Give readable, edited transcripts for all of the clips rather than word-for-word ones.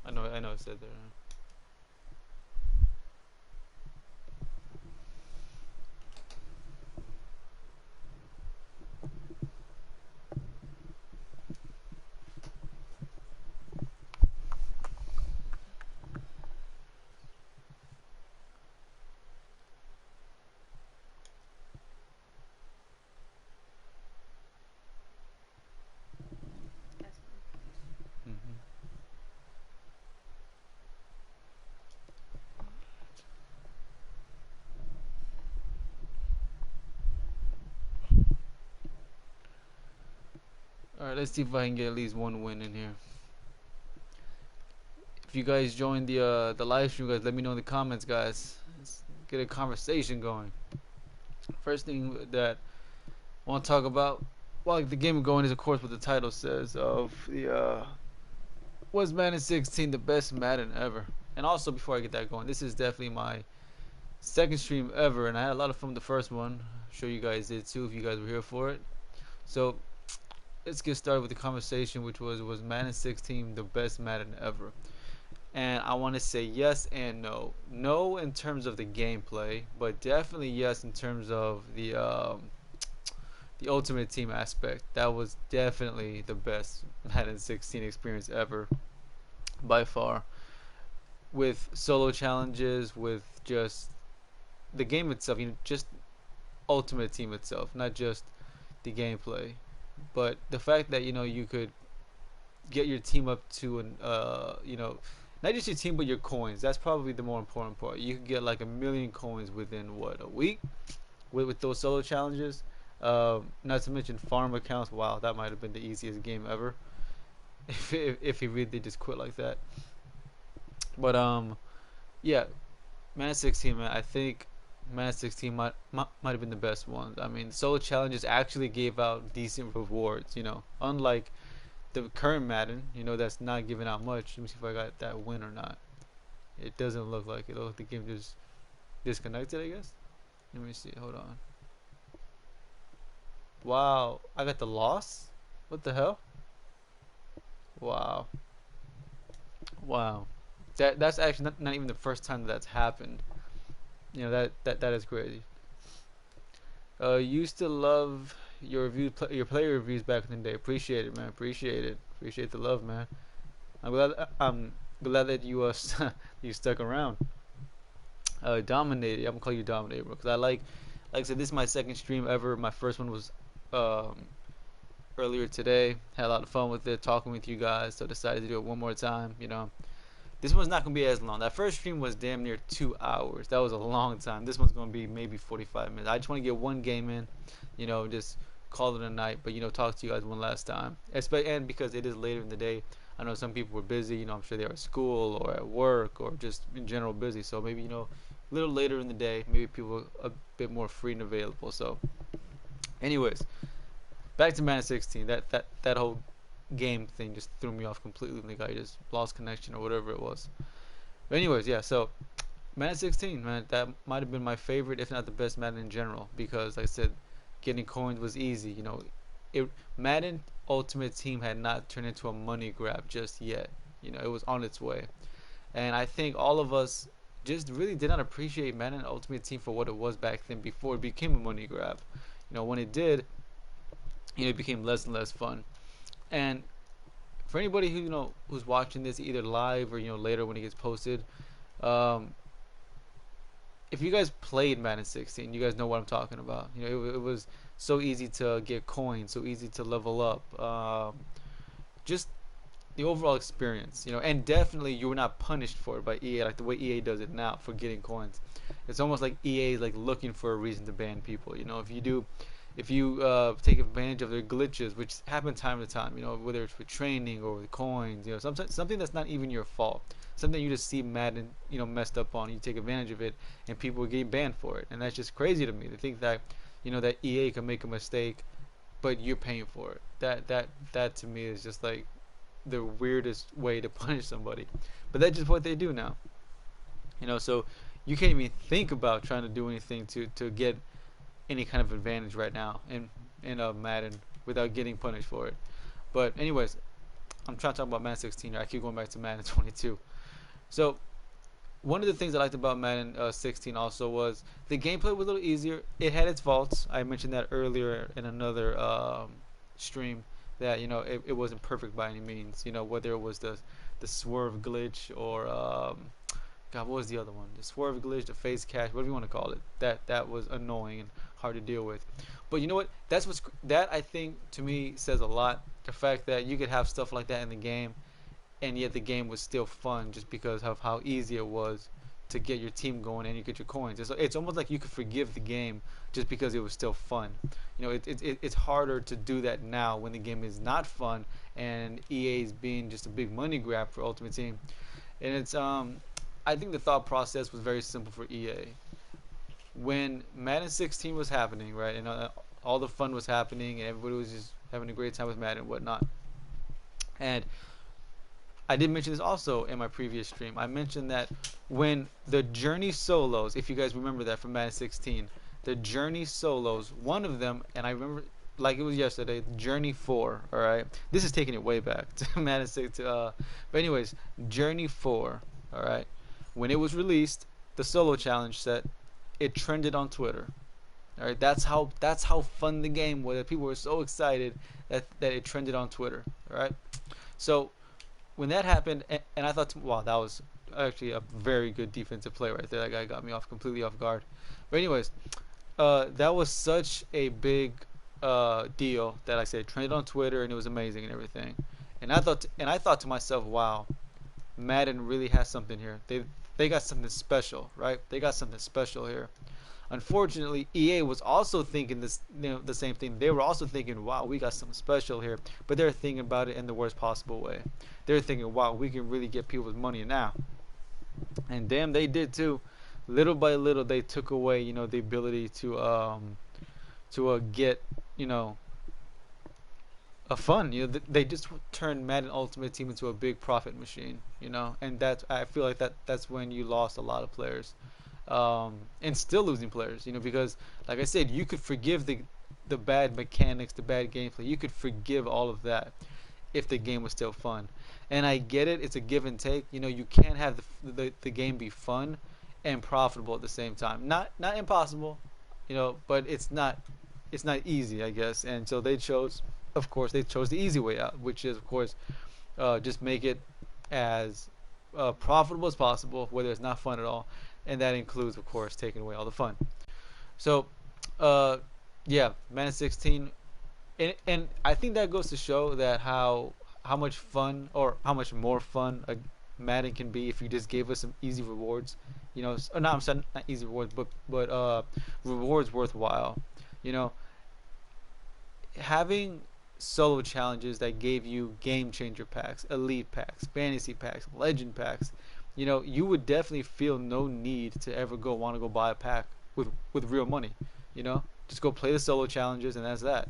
I know it said there. Mm-hmm. All right, let's see if I can get at least one win in here. If you guys join the live stream, guys, let me know in the comments, guys. Let's get a conversation going. First thing that I want to talk about while the game is going is, of course, what the title says of the was Madden 16 the best Madden ever? And also, before I get that going, this is definitely my second stream ever, and I had a lot of fun with the first one. I'm sure you guys did too if you guys were here for it. So let's get started with the conversation, which was Madden 16 the best Madden ever? And I want to say yes and no. No in terms of the gameplay, but definitely yes in terms of the Ultimate Team aspect. That was definitely the best Madden 16 experience ever by far. With solo challenges, with just the game itself, just Ultimate Team itself, not just the gameplay, but the fact that you could get your team up to an not just your team but your coins. That's probably the more important part. You can get like a million coins within what, a week with those solo challenges. Not to mention farm accounts. Wow, that might have been the easiest game ever. If he really did just quit like that. But yeah, Man 16, man. I think Man 16 might have been the best one. I mean, solo challenges actually gave out decent rewards. Unlike the current Madden, that's not giving out much. Let me see if I got that win or not. It doesn't look like it. The game just disconnected, I guess. Let me see. Hold on. Wow, I got the loss. What the hell? Wow, wow. That's actually not even the first time that's happened. That is crazy. Used to love your your player reviews back in the day. Appreciate it, man. Appreciate it. Appreciate the love, man. I'm glad that you you stuck around. Dominated. I'm gonna call you Dominated, bro. Cause like I said, this is my second stream ever. My first one was um, earlier today. Had a lot of fun with it, talking with you guys. So decided to do it one more time. This one's not gonna be as long. That first stream was damn near 2 hours. That was a long time. This one's gonna be maybe 45 minutes. I just want to get one game in. Just call it a night. But talk to you guys one last time. And because it is later in the day, I know some people were busy. I'm sure they are at school or at work or just in general busy. So maybe a little later in the day, maybe people are a bit more free and available. So, anyways, back to Madden 16. That whole game thing just threw me off completely. Like I just lost connection or whatever it was. But anyways, yeah. So Madden 16, man, that might have been my favorite, if not the best Madden in general, because like I said, getting coins was easy. It Madden Ultimate Team had not turned into a money grab just yet. It was on its way, and I think all of us just really did not appreciate Madden Ultimate Team for what it was back then before it became a money grab. When it did, it became less and less fun. And for anybody who's watching this either live or later when it gets posted, um, if you guys played Madden 16, you guys know what I'm talking about. It was so easy to get coins, so easy to level up. Just the overall experience, and definitely you were not punished for it by EA like the way EA does it now for getting coins. It's almost like EA is like looking for a reason to ban people. If you take advantage of their glitches, which happen time to time, whether it's for training or with coins, something that's not even your fault, something you just see Madden, messed up on, you take advantage of it, and people are getting banned for it, and that's just crazy to me to think that, that EA can make a mistake, but you're paying for it. That to me is just like the weirdest way to punish somebody, but that's just what they do now. So you can't even think about trying to do anything to get any kind of advantage right now in Madden without getting punished for it. But anyways, I'm trying to talk about Madden 16 here. I keep going back to Madden 22. So one of the things I liked about Madden 16 also was the gameplay was a little easier. It had its faults. I mentioned that earlier in another stream that it wasn't perfect by any means. Whether it was the swerve glitch or God, what was the other one? The swerve glitch, the face catch, whatever you want to call it. That was annoying and hard to deal with. But you know what? That I think to me says a lot. The fact that you could have stuff like that in the game, and yet the game was still fun just because of how easy it was to get your team going and you get your coins. It's almost like you could forgive the game just because it was still fun. It's harder to do that now when the game is not fun and EA is being just a big money grab for Ultimate Team. And I think the thought process was very simple for EA. When Madden 16 was happening, right, and all the fun was happening and everybody was just having a great time with Madden and whatnot. And I did mention this also in my previous stream. I mentioned that when the Journey solos, if you guys remember that from Madden 16, the Journey solos, one of them, and I remember like it was yesterday, Journey 4, alright? This is taking it way back to Madden 6. But anyways, Journey 4, alright? When it was released, the solo challenge set, it trended on Twitter. Alright, that's how fun the game was. People were so excited that it trended on Twitter. Alright? So when that happened, and I thought, wow, that was actually a very good defensive play right there. That guy got me completely off guard. But anyways, that was such a big deal that I said trended on Twitter, and it was amazing and everything. And I thought to myself, wow, Madden really has something here. They got something special, right? They got something special here. Unfortunately, EA was also thinking this, the same thing. They were also thinking, "Wow, we got something special here," but they're thinking about it in the worst possible way. They're thinking, "Wow, we can really get people's money now," and damn, they did too. Little by little, they took away, the ability to get, a fun. They just turned Madden Ultimate Team into a big profit machine. And I feel like that's when you lost a lot of players. And still losing players, because like I said, you could forgive the bad mechanics, the bad gameplay. You could forgive all of that if the game was still fun. And I get it; it's a give and take. You can't have the game be fun and profitable at the same time. Not impossible, but it's not easy, I guess. And so of course, they chose the easy way out, which is, of course, just make it as profitable as possible, whether it's not fun at all. And that includes, of course, taking away all the fun. So, yeah, Madden 16, and I think that goes to show that how much fun, or how much more fun a Madden can be if you just gave us some easy rewards. No, I'm saying not easy rewards, but rewards worthwhile. You know, having solo challenges that gave you game changer packs, elite packs, fantasy packs, legend packs, you would definitely feel no need to ever want to go buy a pack with real money. Just go play the solo challenges, and that's that.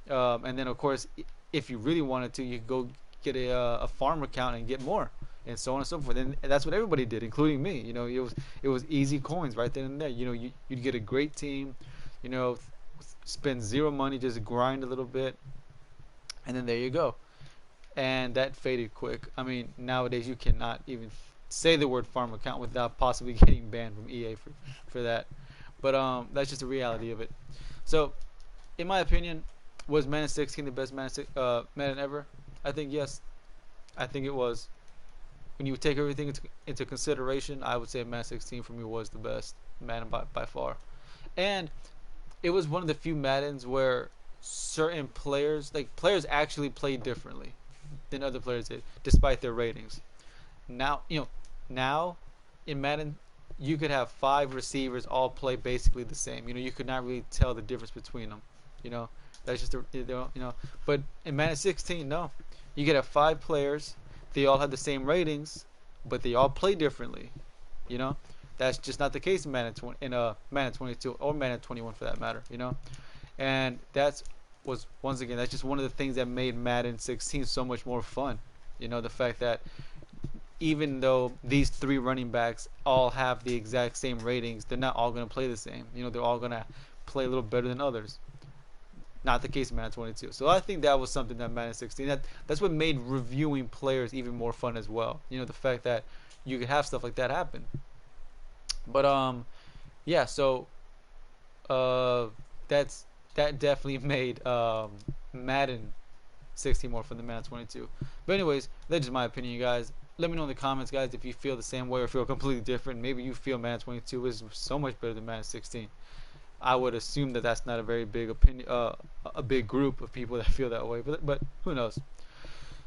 And then, of course, if you really wanted to, you could go get a farm account and get more, and so on and so forth. And that's what everybody did, including me. It was easy coins right then and there. You'd get a great team, spend zero money, just grind a little bit, and then there you go. And that faded quick. I mean, nowadays you cannot even say the word farm account without possibly getting banned from EA for that. But that's just the reality of it. So, in my opinion, was Madden 16 the best Madden ever? I think yes. I think it was. When you take everything into consideration, I would say Madden 16 for me was the best Madden by far. And it was one of the few Maddens where certain players actually played differently than other players did, despite their ratings. Now, now in Madden, you could have 5 receivers all play basically the same. You could not really tell the difference between them. That's just But in Madden 16, no, you could have 5 players. They all have the same ratings, but they all play differently. That's just not the case in Madden 22 or Madden 21 for that matter. And that's just one of the things that made Madden 16 so much more fun. The fact that even though these 3 running backs all have the exact same ratings, they're not all going to play the same. They're all going to play a little better than others. Not the case in Madden 22. So I think that was something that Madden 16, that's what made reviewing players even more fun as well. The fact that you could have stuff like that happen. But yeah. So uh, that's that definitely made Madden 16 more fun than Madden 22. But anyways, that's just my opinion, you guys. Let me know in the comments, guys, if you feel the same way or feel completely different. Maybe you feel Madden 22 is so much better than Madden 16. I would assume that that's not a very big opinion, a big group of people that feel that way. But who knows?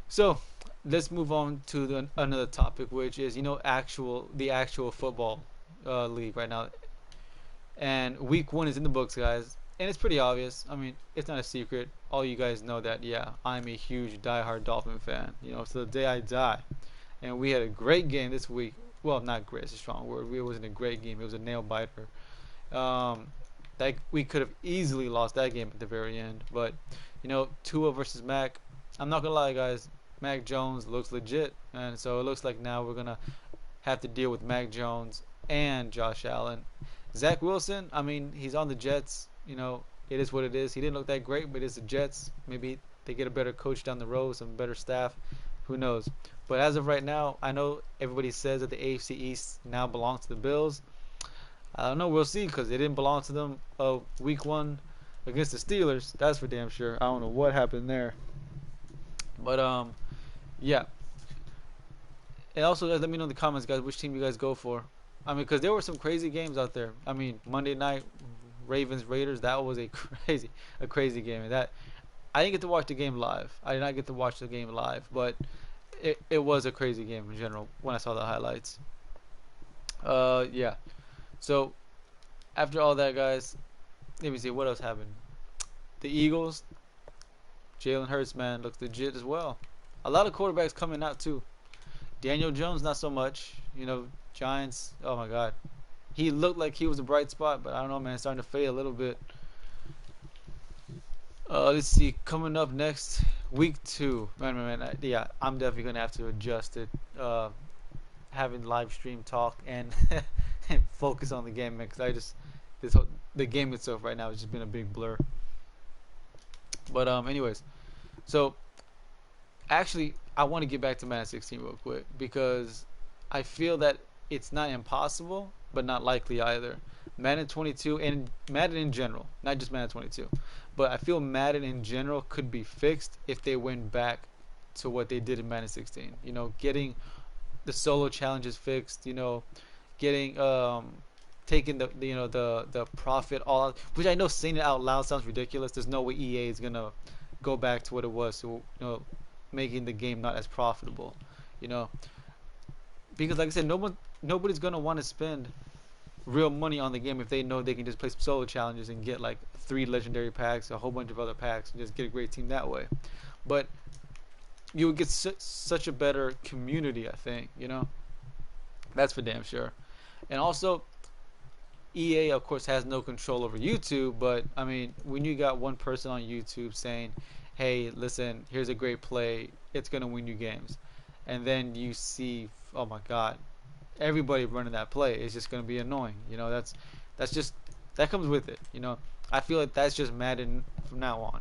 So let's move on to another topic, which is the actual football league right now. And week one is in the books, guys, and it's pretty obvious. I mean, it's not a secret. All you guys know that, yeah, I'm a huge diehard Dolphin fan. To the day I die. And we had a great game this week. Well, not great, it's a strong word. It wasn't a great game. It was a nail biter. Um, that we could have easily lost that game at the very end. But Tua versus Mac. I'm not gonna lie, guys. Mac Jones looks legit, and so it looks like now we're gonna have to deal with Mac Jones and Josh Allen. Zach Wilson, I mean, he's on the Jets. It is what it is. He didn't look that great, but it's the Jets. Maybe they get a better coach down the road, some better staff. Who knows? But as of right now, I know everybody says that the AFC East now belongs to the Bills. I don't know. We'll see because it didn't belong to them week one against the Steelers. That's for damn sure. I don't know what happened there. But yeah. And also, guys, let me know in the comments, guys, which team you guys go for. I mean, because there were some crazy games out there. I mean, Monday night, Ravens Raiders. That was a crazy game. And that I didn't get to watch the game live. I did not get to watch the game live, but it was a crazy game in general when I saw the highlights. Yeah. So after all that, guys, let me see what else happened. The Eagles, Jalen Hurts, man, looks legit as well. A lot of quarterbacks coming out too. Daniel Jones, not so much. Giants. Oh my God, he looked like he was a bright spot, but I don't know, man. It's starting to fade a little bit. Let's see. Coming up next, week two. Man. Yeah, I'm definitely gonna have to adjust it. Having live stream talk and and focus on the game, man. Because the game itself right now has just been a big blur. But anyways, so actually, I want to get back to Madden 16 real quick because I feel that it's not impossible, but not likely either. Madden 22 and Madden in general, not just Madden 22, but I feel Madden in general could be fixed if they went back to what they did in Madden 16. Getting the solo challenges fixed. Getting taking the profit all out, which I know saying it out loud sounds ridiculous. There's no way EA is gonna go back to what it was, so making the game not as profitable. You know, because like I said, nobody's gonna want to spend real money on the game if they know they can just play some solo challenges and get like 3 legendary packs, a whole bunch of other packs, and just get a great team that way. But you would get such a better community, I think. That's for damn sure. And also, EA of course has no control over YouTube, but I mean, when you got one person on YouTube saying, "Hey, listen, here's a great play, it's gonna win you games," and then you see, oh my God, everybody running that play, it's just gonna be annoying. That's just that comes with it. I feel like that's just Madden from now on.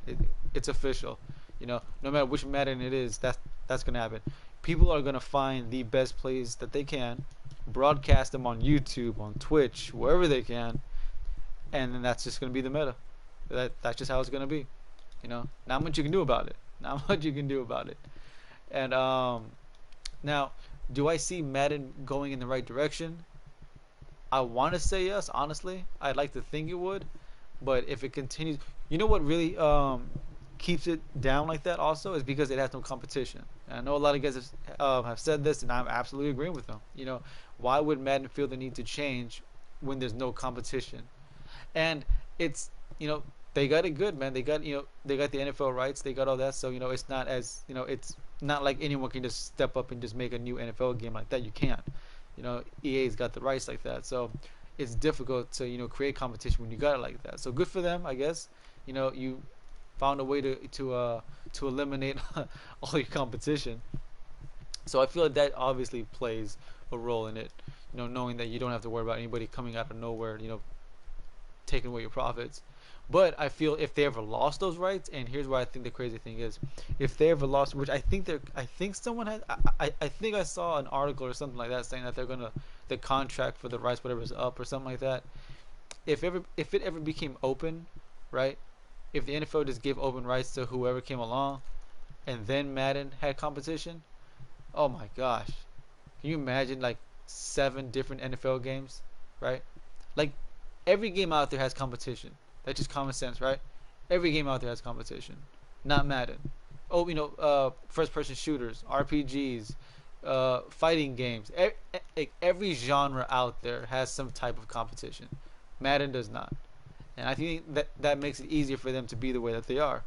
It's official. No matter which Madden it is, that's gonna happen. People are gonna find the best plays that they can, broadcast them on YouTube, on Twitch, wherever they can, and then that's just gonna be the meta. That's just how it's gonna be. Not much you can do about it. Not much you can do about it. And now, do I see Madden going in the right direction? I want to say yes. Honestly, I'd like to think it would, but if it continues, what really keeps it down like that also is because it has no competition. And I know a lot of guys have said this, and I'm absolutely agreeing with them. Why would Madden feel the need to change when there's no competition? And it's they got it good, man. They got they got the NFL rights, they got all that. So it's not as it's not like anyone can just step up and just make a new NFL game like that. You can't. EA's got the rights like that, so it's difficult to create competition when you got it like that. So good for them, I guess. You found a way to eliminate all your competition. So I feel like that obviously plays a role in it. Knowing that you don't have to worry about anybody coming out of nowhere, taking away your profits. But I feel if they ever lost those rights, and here's why I think the crazy thing is, if they ever lost, which I think someone had, I think I saw an article or something like that saying that they're gonna, the contract for the rights, whatever is up or something like that. If it ever became open, right? If the NFL just gave open rights to whoever came along, and then Madden had competition, oh my gosh, can you imagine like 7 different NFL games, right? Like every game out there has competition. That's just common sense, right? Every game out there has competition. Not Madden. Oh, first-person shooters, RPGs, fighting games. Every genre out there has some type of competition. Madden does not, and I think that makes it easier for them to be the way that they are.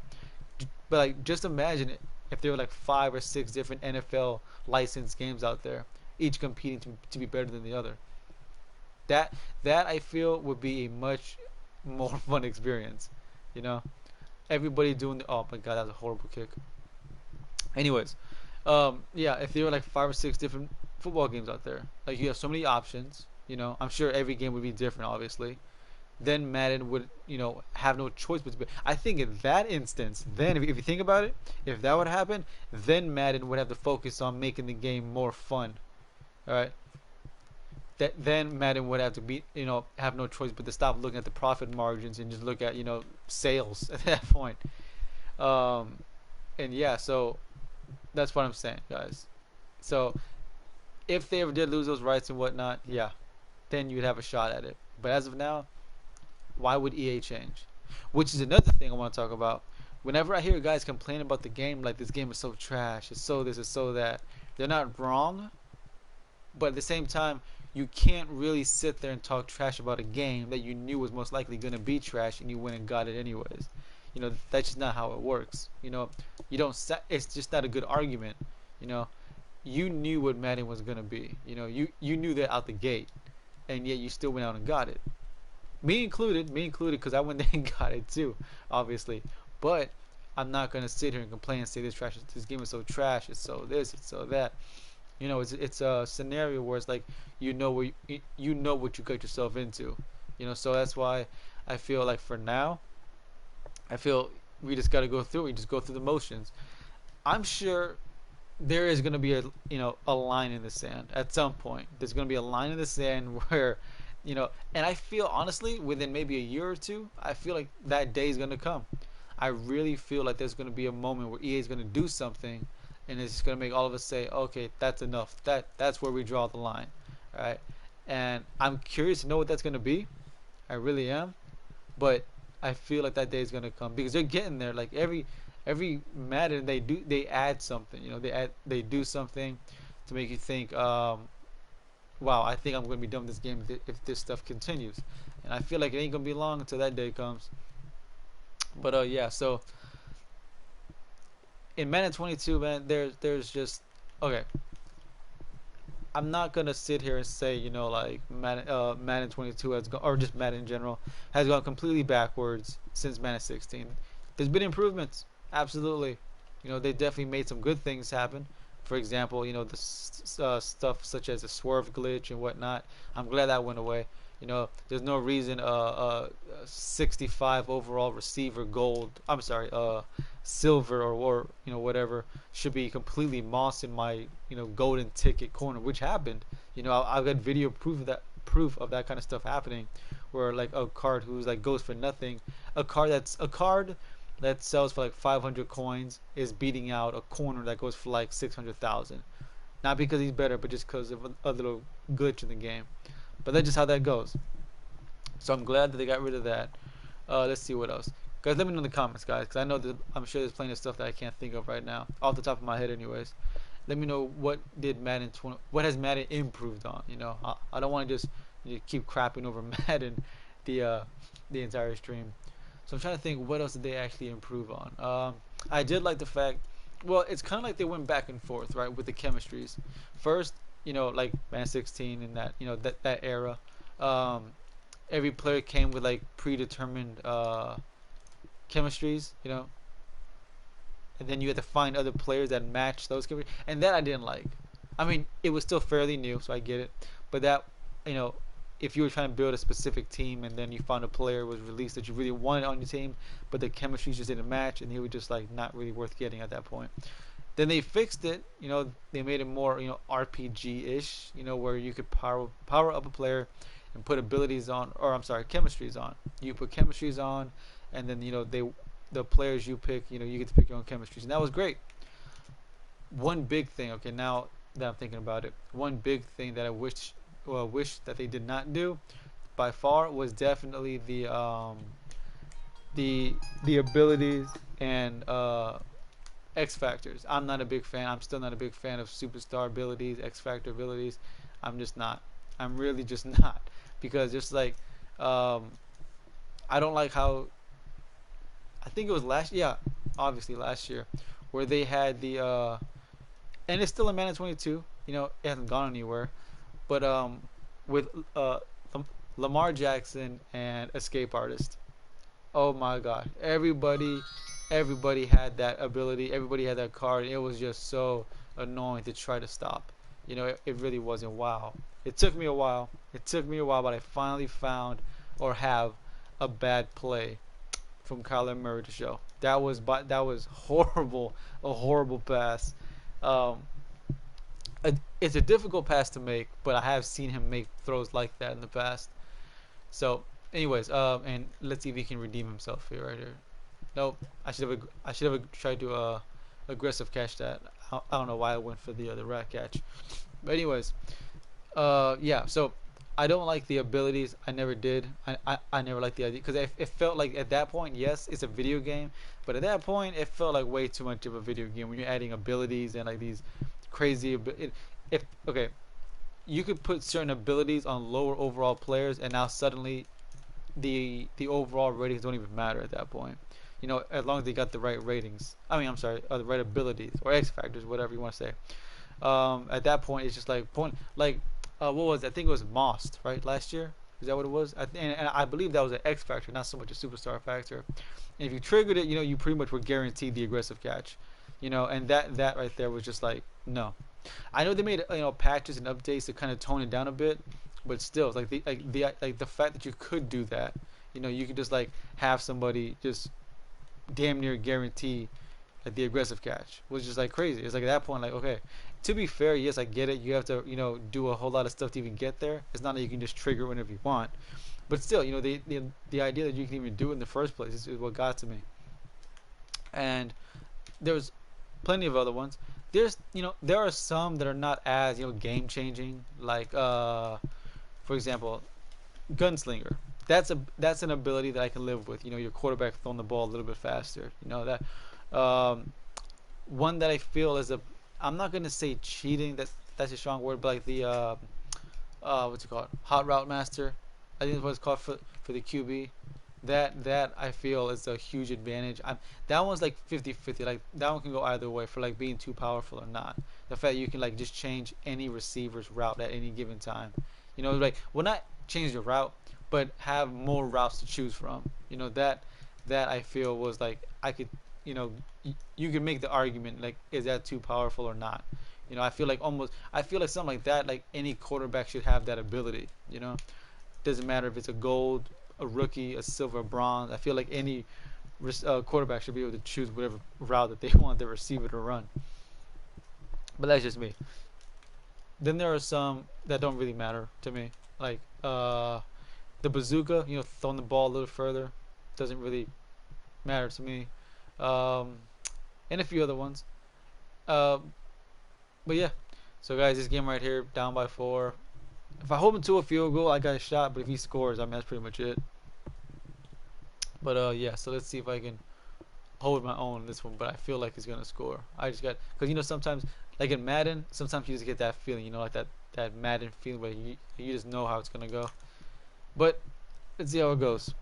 But like, just imagine it if there were like 5 or 6 different NFL licensed games out there, each competing to be better than the other. That that I feel would be a much more fun experience. You know, everybody doing the. Oh my god, that was a horrible kick. Anyways, yeah, if there were like 5 or 6 different football games out there, like you have so many options. I'm sure every game would be different, obviously. Then Madden would, have no choice but to be. I think in that instance, then if you think about it, if that would happen, then Madden would have to focus on making the game more fun. All right. That then Madden would have to be, have no choice but to stop looking at the profit margins and just look at, sales at that point. Um, and yeah, so that's what I'm saying, guys. So if they ever did lose those rights and whatnot, yeah, then you'd have a shot at it. But as of now, why would EA change? Which is another thing I want to talk about. Whenever I hear guys complain about the game, like this game is so trash, it's so this, it's so that, they're not wrong, but at the same time, you can't really sit there and talk trash about a game that you knew was most likely going to be trash and you went and got it anyways. That's just not how it works. You don't. It's just not a good argument. You know, you knew what Madden was going to be. You knew that out the gate, and yet you still went out and got it. Me included, because I went there and got it too, obviously. But I'm not gonna sit here and complain and say this game is so trash, it's so this, it's so that. It's a scenario where it's like you know what you got yourself into. So that's why I feel like for now, I feel we just got to go through. We just go through the motions. I'm sure there is going to be a line in the sand at some point. There's going to be a line in the sand where and I feel honestly within maybe a year or two, I feel like that day is going to come. I really feel like there's going to be a moment where EA is going to do something, and it's just going to make all of us say, okay, that's enough. That's where we draw the line, right? And I'm curious to know what that's going to be. I really am, but I feel like that day is going to come because they're getting there. Like every Madden they add something. They do something to make you think, wow, I think I'm going to be done with this game if this stuff continues. And I feel like it ain't going to be long until that day comes. But yeah, so in Madden 22, man, there's just okay. I'm not gonna sit here and say like Madden 22 has gone, or just Madden in general has gone completely backwards since Madden 16. There's been improvements, absolutely. They definitely made some good things happen. For example, the stuff such as the swerve glitch and whatnot. I'm glad that went away. There's no reason a 65 overall receiver gold. I'm sorry, silver or whatever should be completely mossed in my golden ticket corner, which happened. I've got video proof of that kind of stuff happening, where like a card who's like goes for nothing, a card that sells for like 500 coins is beating out a corner that goes for like 600,000. Not because he's better, but just because of a little glitch in the game. But that's just how that goes. So I'm glad that they got rid of that. Let's see what else. Guys, let me know in the comments, guys, because I know that I'm sure there's plenty of stuff that I can't think of right now, off the top of my head, anyways. Let me know what has Madden improved on. I don't want to just keep crapping over Madden the entire stream. So I'm trying to think what else did they actually improve on. I did like the fact. Well, it's kind of like they went back and forth, right, with the chemistries. First, like Man 16 and that era, every player came with like predetermined chemistries, and then you had to find other players that match those chemistries, and that I didn't like. I mean, it was still fairly new, so I get it, but that, if you were trying to build a specific team and then you found a player was released that you really wanted on your team, but the chemistry just didn't match, and he was just like not really worth getting at that point. Then they fixed it. They made it more RPG-ish. Where you could power up a player and put abilities on, or I'm sorry, chemistries on. You put chemistries on, and then the players you pick, you get to pick your own chemistries, and that was great. One big thing, okay, now that I'm thinking about it, one big thing that I wish that they did not do by far was definitely the the abilities and X factors. I'm not a big fan. I'm still not a big fan of superstar abilities, X factor abilities. I'm just not. I'm really just not, because just like um, I don't like how, I think it was yeah, obviously last year, where they had and it's still in Madden 22. It hasn't gone anywhere, but with Lamar Jackson and Escape Artist. Oh my God! Everybody had that ability. Everybody had that card. It was just so annoying to try to stop. It really wasn't. Wow. It took me a while. It took me a while, but I finally found or have a bad play from Kyler Murray to show. That was horrible. A horrible pass. Um, it's a difficult pass to make, but I have seen him make throws like that in the past. So, anyways, and let's see if he can redeem himself here, right here. Nope, I should have tried to aggressive catch that. I don't know why I went for the rat catch. But anyways, yeah. So I don't like the abilities. I never did. I never liked the idea, because it felt like at that point, yes, it's a video game, but at that point, it felt like way too much of a video game when you're adding abilities and like these crazy. If okay, you could put certain abilities on lower overall players, and now suddenly the overall ratings don't even matter at that point. As long as they got the right ratings. I mean, I'm sorry, the right abilities or X factors, whatever you want to say. At that point, it's just like point like what was it? I think it was Most, right, last year. Is that what it was? And I believe that was an X factor, not so much a superstar factor. And if you triggered it, you pretty much were guaranteed the aggressive catch. And that right there was just like no. I know they made patches and updates to kind of tone it down a bit, but still, it's like the fact that you could do that. You could just like have somebody just damn near guarantee like the aggressive catch was just like crazy. It's like at that point, like okay, to be fair, yes, I get it. You have to do a whole lot of stuff to even get there. It's not that you can just trigger whenever you want, but still, the idea that you can even do it in the first place is what got to me. And there was plenty of other ones. There are some that are not as game changing, like for example, gunslinger. That's an ability that I can live with. Your quarterback throwing the ball a little bit faster. That one that I feel is a, I'm not gonna say cheating. That's a strong word, but like the what's it called? Hot route master. I think that's what it's called for the QB. That I feel is a huge advantage. That one's like 50-50. Like that one can go either way for like being too powerful or not. The fact you can like just change any receiver's route at any given time. Like, well, not change the route, but have more routes to choose from. That I feel was like I could, you can make the argument like, is that too powerful or not? I feel like something like that, like any quarterback should have that ability. Doesn't matter if it's a gold, a rookie, a silver, bronze. I feel like any quarterback should be able to choose whatever route that they want their receiver to run. But that's just me. Then there are some that don't really matter to me, like the bazooka. Throwing the ball a little further doesn't really matter to me, um, and a few other ones. Uh, but yeah, so guys, this game right here, down by 4. If I hold him to a field goal, I got a shot. But if he scores, I mean that's pretty much it. But yeah, so let's see if I can hold my own in this one. But I feel like he's gonna score. I just got, because sometimes like in Madden, sometimes you just get that feeling. Like that Madden feeling where you just know how it's gonna go. But let's see how it goes.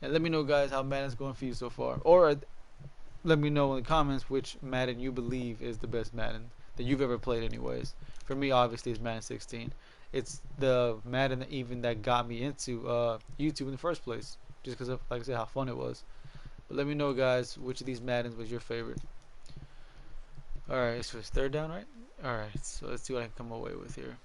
And let me know, guys, how Madden's going for you so far, or let me know in the comments which Madden you believe is the best Madden that you've ever played. Anyways, for me, obviously, it's Madden 16. It's the Madden that got me into YouTube in the first place, just because of, like I said, how fun it was. But let me know, guys, which of these Maddens was your favorite. All right, so it's third down, right? All right, so let's see what I can come away with here.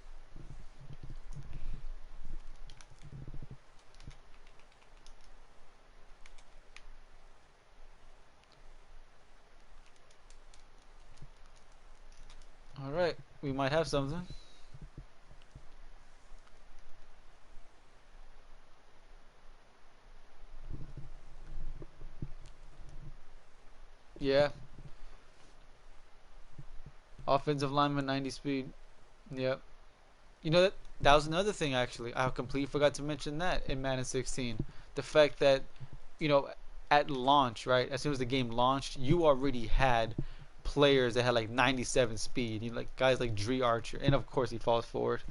we might have something. Yeah, offensive lineman 90 speed. Yep. You know that was another thing actually. I completely forgot to mention that in Madden 16. The fact that you know at launch, right? As soon as the game launched, you already had players that had like 97 speed. You know, like guys like Dree Archer, and of course he falls forward.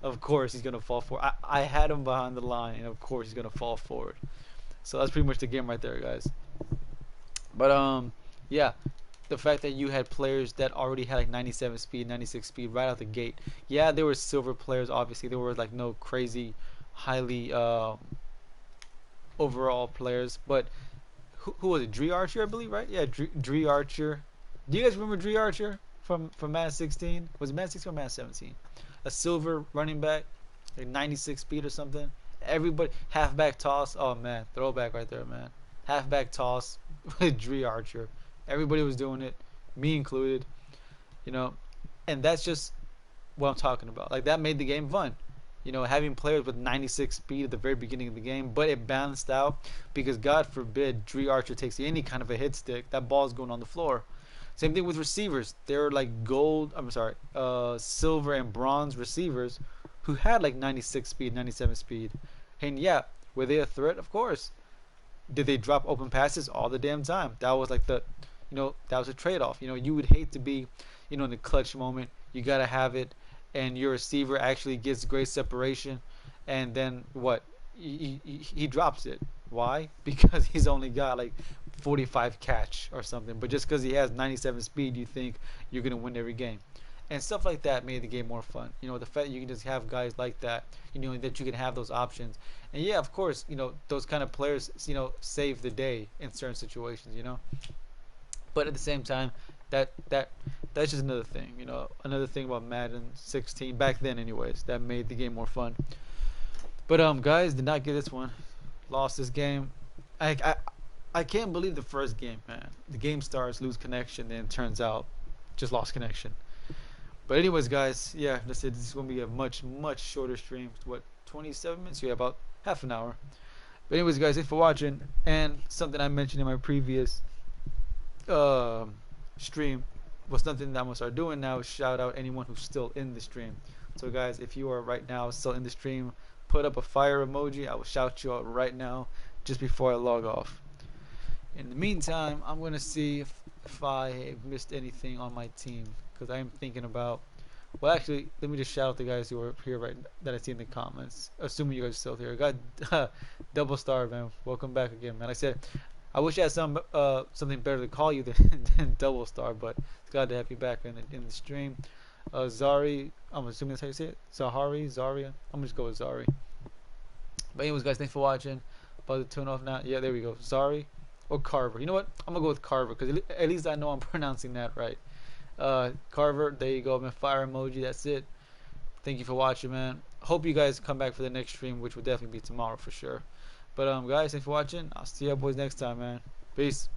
Of course he's gonna fall forward. I had him behind the line, and of course he's gonna fall forward. So that's pretty much the game right there, guys. But yeah, the fact that you had players that already had like 97 speed, 96 speed right out the gate. Yeah, there were silver players. Obviously, there were like no crazy, highly overall players. But who was it? Dree Archer, I believe, right? Yeah, Dree Archer. Do you guys remember Dree Archer from Madden 16? Was it Madden 16 or Madden 17? A silver running back, like 96 speed or something. Everybody halfback toss. Oh man, throwback right there, man. Halfback toss with Dree Archer. Everybody was doing it, me included. You know, and that's just what I'm talking about. Like that made the game fun. You know, having players with 96 speed at the very beginning of the game, but it balanced out because God forbid Dree Archer takes any kind of a hit stick, that ball's going on the floor. Same thing with receivers. They're like gold. I'm sorry, silver and bronze receivers who had like 96 speed, 97 speed, and yeah, were they a threat? Of course. Did they drop open passes all the damn time? That was like the, that was a trade-off. You would hate to be, in the clutch moment. You gotta have it, and your receiver actually gets great separation, and then what? He drops it. Why? Because he's only got like 45 catch or something. But just because he has 97 speed, you think you're gonna win every game. And stuff like that made the game more fun. The fact that you can just have guys like that, that you can have those options. And yeah, of course, those kind of players, save the day in certain situations. But at the same time, that's just another thing. Another thing about Madden 16 back then, anyways, that made the game more fun. But guys, did not get this one. Lost this game. I can't believe the first game, man. The game starts, lose connection, then it turns out just lost connection. But anyways, guys, yeah, that's it. This is gonna be a much shorter stream. What, 27 minutes? Yeah, about half an hour. But anyways, guys, thanks for watching. And something I mentioned in my previous stream was something that I'm gonna start doing now. Is shout out anyone who's still in the stream. So guys, if you are right now still in the stream, put up a fire emoji. I will shout you out right now, just before I log off. In the meantime, I'm gonna see if I missed anything on my team, because I am thinking about. Well, actually, let me just shout out the guys who are here right that I see in the comments. Assuming you guys are still here. God, double star, man. Welcome back again, man. I said I wish I had something better to call you than double star, but it's glad to have you back in the stream. Zari, I'm assuming that's how you say it. Zaria. I'm gonna just go with Zari. But anyways, guys, thanks for watching. About to turn off now. Yeah, there we go. Zari or Carver. You know what? I'm gonna go with Carver because at least I know I'm pronouncing that right. Carver, there you go, man. Fire emoji. That's it. Thank you for watching, man. Hope you guys come back for the next stream, which will definitely be tomorrow for sure. But guys, thanks for watching. I'll see you boys next time, man. Peace.